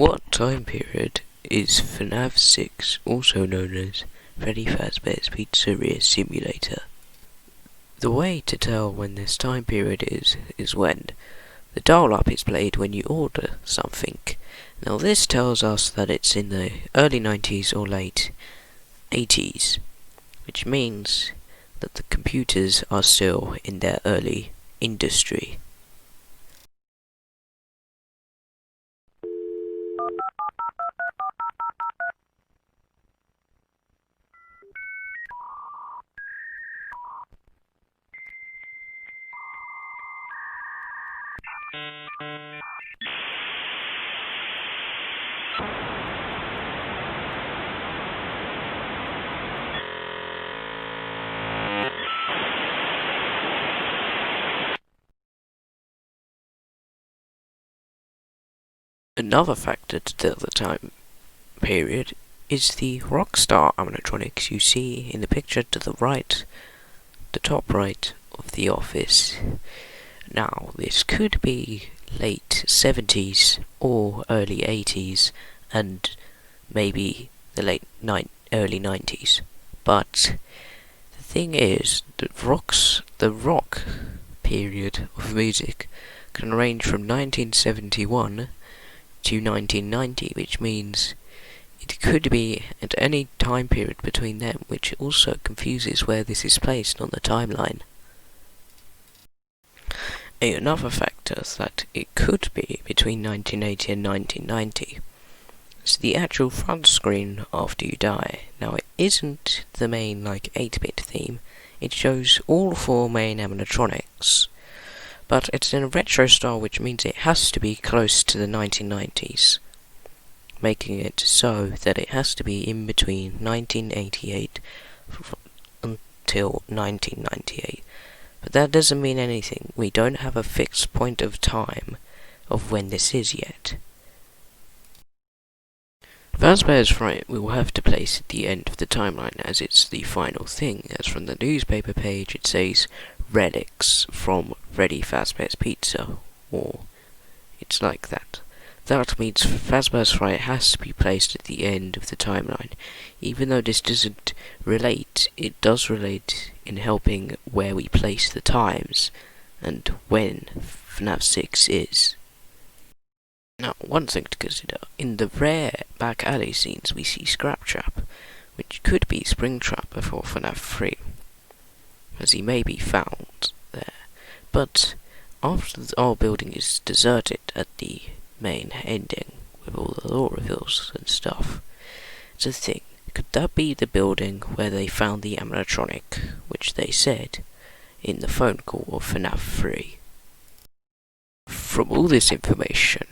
What time period is FNAF 6 also known as Freddy Fazbear's Pizzeria Simulator? The way to tell when this time period is when the dial-up is played when you order something. Now this tells us that it's in the early 90s or late 80s, which means that the computers are still in their early industry. Another factor to tell the time period is the Rockstar animatronics you see in the picture to the right, the top right of the office. Now, this could be late 70s or early 80s and maybe the early 90s. But the thing is, the rock period of music can range from 1971 to 1990, which means it could be at any time period between them, which also confuses where this is placed on the timeline. Another factor is that it could be between 1980 and 1990 is the actual front screen after you die. Now it isn't the main 8-bit theme, it shows all 4 main animatronics, but it's in a retro style, which means it has to be close to the 1990s, making it so that it has to be in between 1988 until 1998. But that doesn't mean anything. We don't have a fixed point of time of when this is yet. Fazbear's Fright we will have to place at the end of the timeline, as it's the final thing, as from the newspaper page it says relics from Freddy Fazbear's Pizza, or it's like that. That means Fazbear's Fright has to be placed at the end of the timeline. Even though this doesn't relate, it does relate in helping where we place the times and when FNAF 6 is. Now, one thing to consider, in the rare back alley scenes we see Scraptrap, which could be Springtrap before FNAF 3, as he may be found there. But after our building is deserted at the main ending, with all the lore reveals and stuff, it's a thing. Could that be the building where they found the animatronic, which they said in the phone call of FNAF 3? From all this information,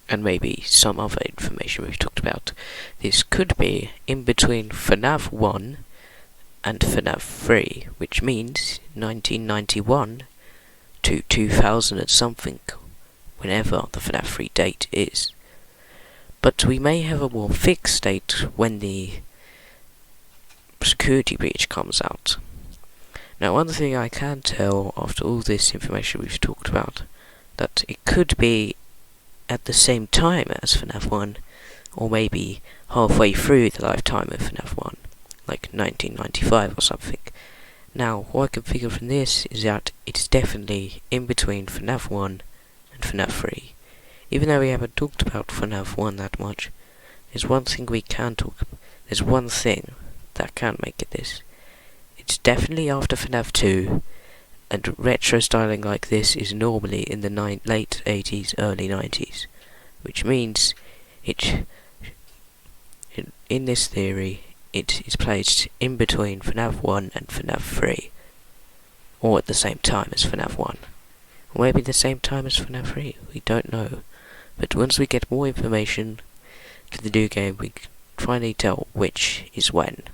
and maybe some other information we've talked about, this could be in between FNAF 1 and FNAF 3, which means 1991 to 2000 and something, whenever the FNAF 3 date is. But we may have a more fixed date when the security breach comes out. Now, one thing I can tell after all this information we've talked about, that it could be at the same time as FNAF 1, or maybe halfway through the lifetime of FNAF 1, like 1995 or something. Now, what I can figure from this is that it's definitely in between FNAF 1 and FNAF 3. Even though we haven't talked about FNAF 1 that much, there's one thing we can talk about. There's one thing that can make it this. It's definitely after FNAF 2, and retro styling like this is normally in the late 80s, early 90s, which means in this theory, it is placed in between FNAF 1 and FNAF 3, or at the same time as FNAF 1, or maybe the same time as FNAF 3, we don't know. But once we get more information to the new game, we can finally tell which is when.